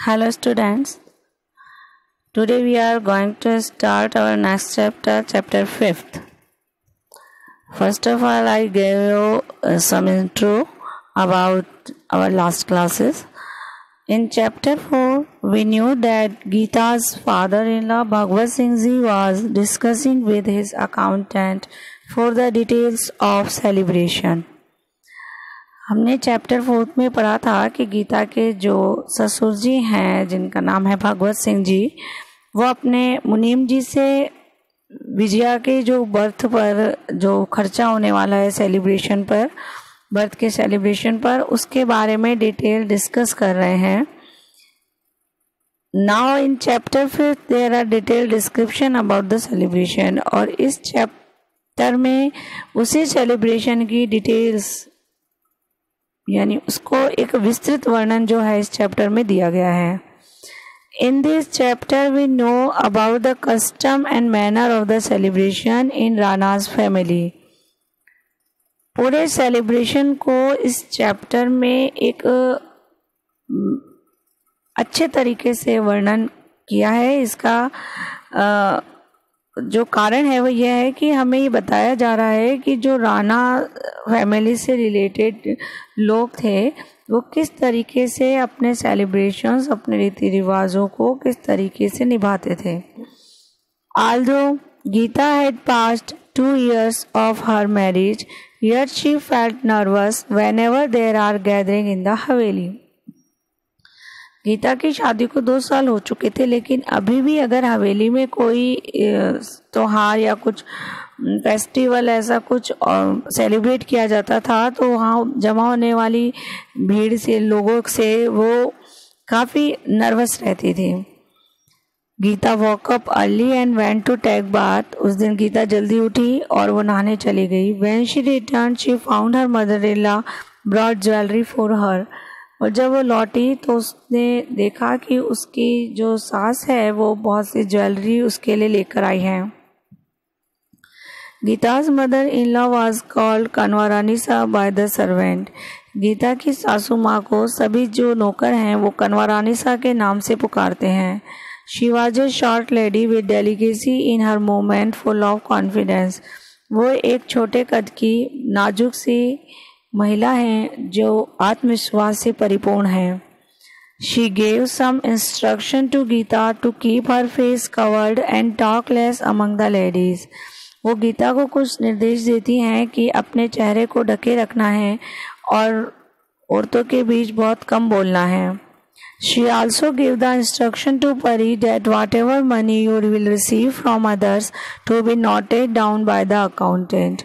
Hello students, today we are going to start our next chapter, chapter 5th. First of all, I gave you some intro about our last classes. In chapter 4, we knew that Gita's father-in-law Bhagwat Singh Ji was discussing with his accountant for the details of celebration. हमने chapter 4 में पढ़ा था कि गीता के जो ससुर जी हैं जिनका नाम है भगवत सिंह जी, वो अपने मुनीम जी से विजया के जो बर्थ पर जो खर्चा होने वाला है सेलिब्रेशन पर, बर्थ के सेलिब्रेशन पर, उसके बारे में डिटेल डिस्कस कर रहे हैं. Now in chapter 5 there are detail description about the celebration. और इस चैप्टर में उसी सेलिब्रेशन की डिटेल्स यानी उसको एक विस्तृत वर्णन जो है इस चैप्टर में दिया गया है. In this chapter we know about the custom and manner of the celebration in Rana's family. पूरे सेलिब्रेशन को इस चैप्टर में एक अच्छे तरीके से वर्णन किया है. इसका जो कारण है वो यह है कि हमें ये बताया जा रहा है कि जो राणा फैमिली से रिलेटेड लोग थे वो किस तरीके से अपने सेलिब्रेशंस, अपने रीति रिवाजों को किस तरीके से निभाते थे. Although Geeta had passed 2 years of her marriage, yet she felt nervous whenever there are gathering in the Haveli. Gita की शादी को 2 साल हो चुके थे, लेकिन अभी भी अगर हवेली में कोई त्योहार या कुछ फेस्टिवल ऐसा कुछ सेलिब्रेट किया जाता था तो वहाँ जमा होने वाली भीड़ से, लोगों से वो काफ़ी नर्वस रहती थी. Geeta walk up early and went to take bath. उस दिन गीता जल्दी उठी और वो नहाने चली गई. When she return she found her mother in law brought jewellery for her. और जब वो लौटी तो उसने देखा कि उसकी जो सास है वो बहुत सी ज्वेलरी उसके लिए लेकर आई है. Geeta's mother in law was called Kanwaranisa by the servant. Geeta की सासू माँ को सभी जो नौकर हैं वो कनवारानिसा के नाम से पुकारते हैं. She was a short lady with delicacy in her movement full of confidence. वो एक छोटे कद की नाजुक सी महिला हैं जो आत्मविश्वास से परिपूर्ण है. She gave some instruction to Geeta to keep her face covered and talk less among the ladies. वो गीता को कुछ निर्देश देती हैं कि अपने चेहरे को ढके रखना है और औरतों के बीच बहुत कम बोलना है. She also give the instruction to Pari that whatever money you will receive from others to be noted down by the accountant.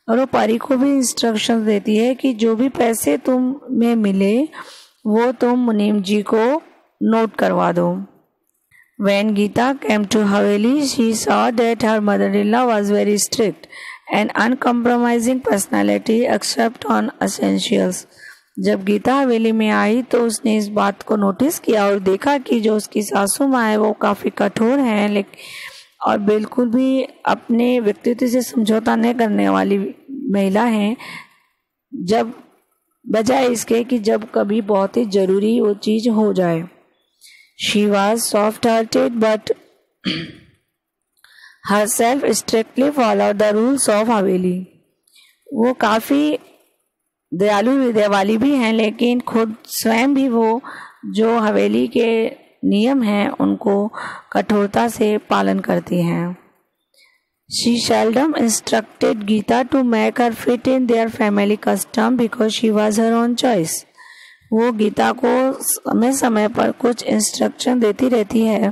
और वो परी को भी इंस्ट्रक्शन देती है कि जो भी पैसे तुम्हें मिले वो तुम मुनीम जी को नोट करवा दो. When Geeta came to Haveli, she saw that her mother-in-law was very strict and uncompromising personality except on essentials. जब गीता हवेली में आई तो उसने इस बात को नोटिस किया और देखा कि जो उसकी सासू माँ है वो काफ़ी कठोर हैं, लेकिन और बिल्कुल भी अपने व्यक्तित्व से समझौता नहीं करने वाली महिला हैं, जब बजाय इसके कि जब कभी बहुत ही ज़रूरी वो चीज़ हो जाए. She was soft hearted but her self strictly follow the rules of हवेली. वो काफ़ी दयालु हृदय वाली भी हैं, लेकिन खुद स्वयं भी वो जो हवेली के नियम हैं उनको कठोरता से पालन करती हैं. She seldom instructed Geeta to make her fit in their family custom because she was her own choice. वो गीता को समय समय पर कुछ इंस्ट्रक्शन देती रहती है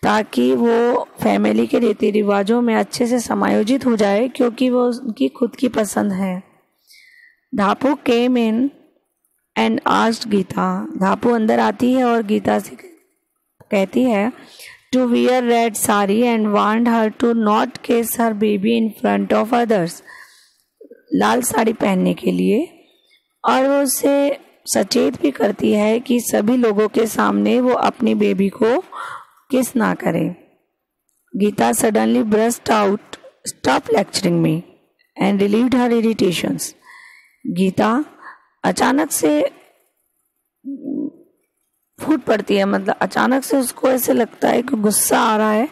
ताकि वो फैमिली के रीति रिवाजों में अच्छे से समायोजित हो जाए, क्योंकि वो उनकी खुद की पसंद है. Dhapu came in and asked Geeta. Dhapu अंदर आती है और गीता से कहती है to wear red sari and want her to not kiss her baby in front of others. लाल साड़ी पहनने के लिए, और वो उससे सचेत भी करती है कि सभी लोगों के सामने वो अपनी बेबी को किस ना करे. Geeta suddenly burst out, stop lecturing me and relieved her irritations. Geeta अचानक से फूट पड़ती है, मतलब अचानक से उसको ऐसे लगता है कि गुस्सा आ रहा है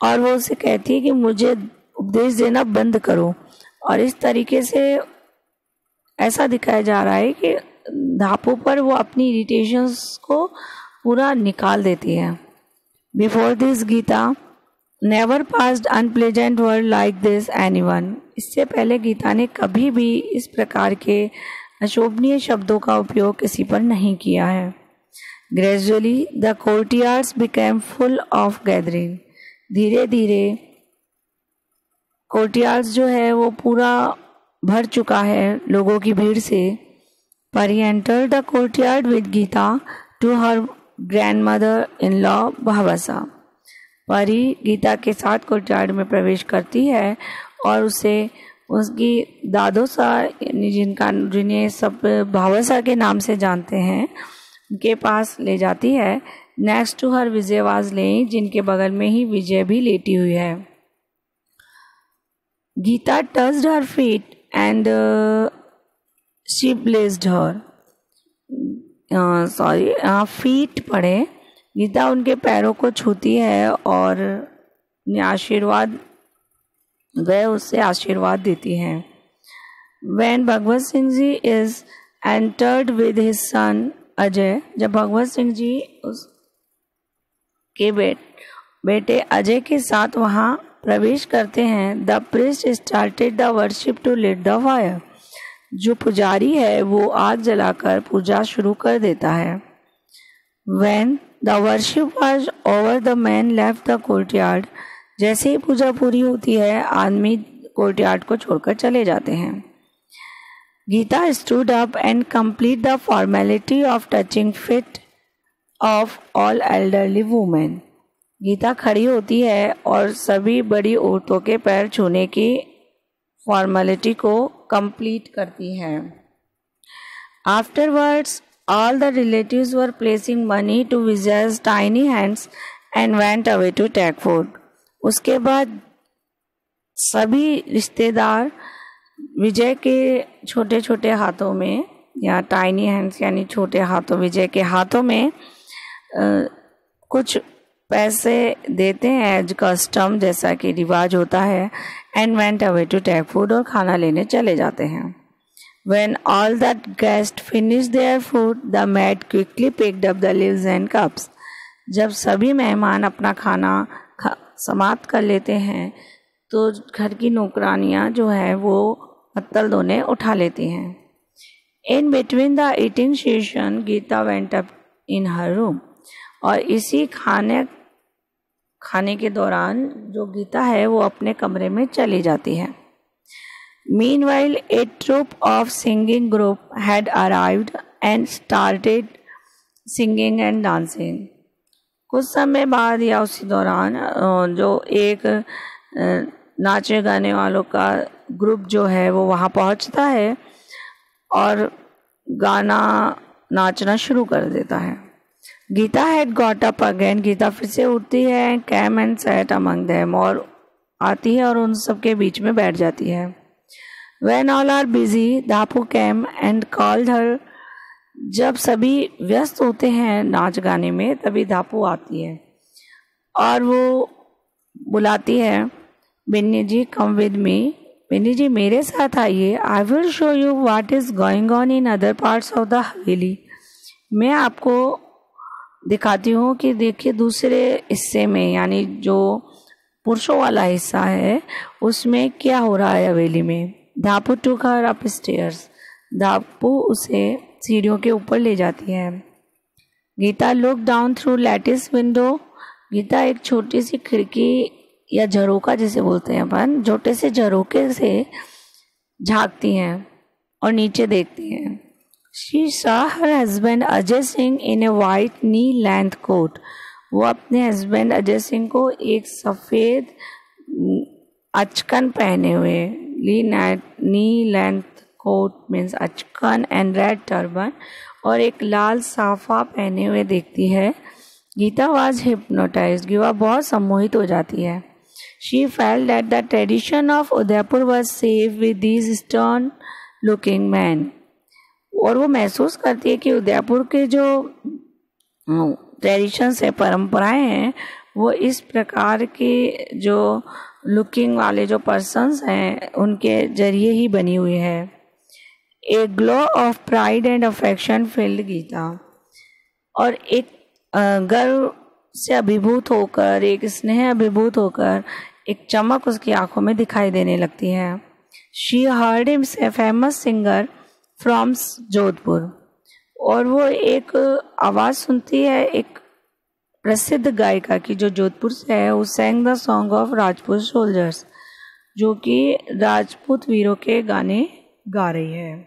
और वो उसे कहती है कि मुझे उपदेश देना बंद करो। और इस तरीके से ऐसा दिखाया जा रहा है कि धापू पर वो अपनी इरिटेशंस को पूरा निकाल देती है। Before this Geeta never passed unpleasant word like this anyone. इससे पहले गीता ने कभी भी इस प्रकार के अशोभनीय शब्दों का उपयोग किसी पर नहीं किया है। Gradually the courtyards became full of gathering. धीरे धीरे कोर्टयार्ड्स जो है वो पूरा भर चुका है लोगों की भीड़ से। पर ही enter the courtyard with Geeta to her grandmother in law Bhavsa. Pari Geeta के साथ कोर्टयार्ड में प्रवेश करती है और उसे उसकी दादोसा जिन्हें सब भावसा के नाम से जानते हैं उनके पास ले जाती है। Next to her Vijay was laying, जिनके बगल में ही विजय भी लेटी हुई है। Geeta touched her feet and she blessed her. Feet पड़े, गीता उनके पैरों को छूती है और आशीर्वाद वह उससे आशीर्वाद देती हैं। When Bhagwat Singh ji is entered with his son Ajay, जब भगवत सिंह जी उसके बेटे अजय के साथ वहाँ प्रवेश करते हैं, the priest started the worship to lit the fire. जो पुजारी है वो आग जलाकर पूजा शुरू कर देता है। When the worship was over, the men left the courtyard. जैसे ही पूजा पूरी होती है आदमी कोर्टयार्ड को छोड़कर चले जाते हैं। Gita stood up and complete the formality of touching feet of all elderly women. Gita खड़ी होती है और सभी बड़ी औरतों के पैर छूने की फॉर्मेलिटी को कंप्लीट करती है। Afterwards, all the relatives were placing money to Vijay's tiny hands and went away to take food. उसके बाद सभी रिश्तेदार विजय के छोटे छोटे हाथों में, या टाइनी हैंड्स यानी छोटे हाथों, विजय के हाथों में कुछ पैसे देते हैं एज कस्टम, जैसा कि रिवाज होता है, and went away to take food, और खाना लेने चले जाते हैं। When all the guests finished their food, the maid quickly picked up the leaves and cups. जब सभी मेहमान अपना खाना समाप्त कर लेते हैं तो घर की नौकरानियां जो है वो पत्तल दोने उठा लेती हैं। In between the eating session, Gita went up in her room. और इसी खाने के दौरान जो गीता है वो अपने कमरे में चली जाती है। Meanwhile, a troupe of singing group had arrived and started singing and dancing. कुछ समय बाद या उसी दौरान जो एक नाचे गाने वालों का ग्रुप जो है वो वहाँ पहुँचता है और गाना नाचना शुरू कर देता है। Gita had got up again. Gita फिर से उठती है, came and sat among them, और आती है और उन सबके बीच में बैठ जाती है। When all are busy, Dhapu came and called her. जब सभी व्यस्त होते हैं नाच गाने में तभी धापू आती है और वो बुलाती है, बिन्नी जी कम विद मी, बिन्नी जी मेरे साथ आइए, I will show you what is going on in other parts of the हवेली। मैं आपको दिखाती हूँ कि देखिए दूसरे हिस्से में, यानी जो पुरुषों वाला हिस्सा है उसमें क्या हो रहा है हवेली में। धापू टुक हर अप स्टेयर्स, धापू उसे सीढ़ियों के ऊपर ले जाती है। Geeta look down through lattice window, Geeta एक छोटी सी खिड़की या झरोका जिसे बोलते हैं अपन, छोटे से झरोके से झांकती हैं और नीचे देखती हैं। She saw her husband Ajay Singh in a white knee length coat. वो अपने हस्बैंड अजय सिंह को एक सफ़ेद अचकन पहने हुए, knee length coat means achkan and red turban, और एक लाल साफा पहने हुए देखती है। गीता वाज हिप्नोटाइज्ड, गीता बहुत सम्मोहित हो जाती है। She felt that the tradition of Udaipur was safe with these stern looking man, और वो महसूस करती है कि उदयपुर के जो ट्रेडिशंस है, परंपराएं हैं, वो इस प्रकार के जो लुकिंग वाले जो पर्सन्स हैं उनके जरिए ही बनी हुई है। A glow of pride and affection filled Geeta, और एक गर्व से अभिभूत होकर, एक स्नेह अभिभूत होकर एक चमक उसकी आंखों में दिखाई देने लगती है। She heard him a famous singer from Jodhpur, और वो एक आवाज़ सुनती है एक प्रसिद्ध गायिका की जो जोधपुर से है। वो sang the song of Rajput soldiers, जो कि राजपूत वीरों के गाने गा रही है।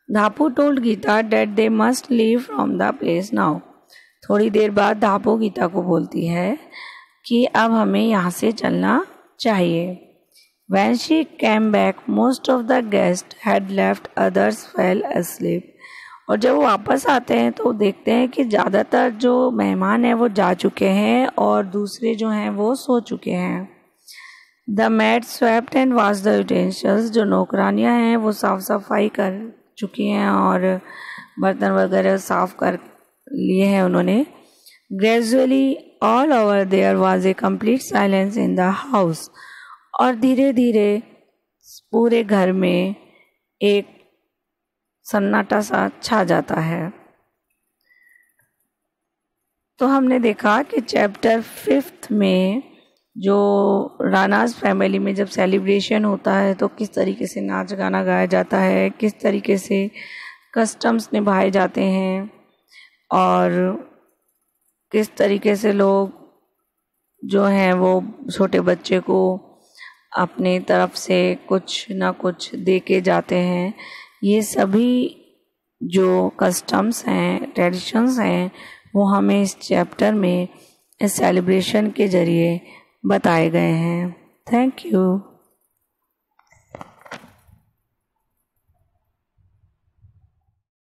Dhapu told Geeta that they must leave from the place now. थोड़ी देर बाद धापू गीता को बोलती है कि अब हमें यहाँ से चलना चाहिए। When she came back, most of the guests had left, others fell asleep. और जब वो वापस आते हैं तो देखते हैं कि ज़्यादातर जो मेहमान हैं वो जा चुके हैं और दूसरे जो हैं वो सो चुके हैं। The maid swept and washed the utensils. जो नौकरानियाँ हैं वो साफ सफाई कर चुकी हैं और बर्तन वगैरह साफ कर लिए हैं उन्होंने। Gradually all over there was a complete silence in the house. और धीरे धीरे पूरे घर में एक सन्नाटा सा छा जाता है। तो हमने देखा कि चैप्टर 5 में जो रानाज फैमिली में जब सेलिब्रेशन होता है तो किस तरीके से नाच गाना गाया जाता है, किस तरीके से कस्टम्स निभाए जाते हैं और किस तरीके से लोग जो हैं वो छोटे बच्चे को अपने तरफ से कुछ ना कुछ दे के जाते हैं। ये सभी जो कस्टम्स हैं, ट्रेडिशंस हैं, वो हमें इस चैप्टर में इस सेलिब्रेशन के ज़रिए बताए गए हैं। Thank you.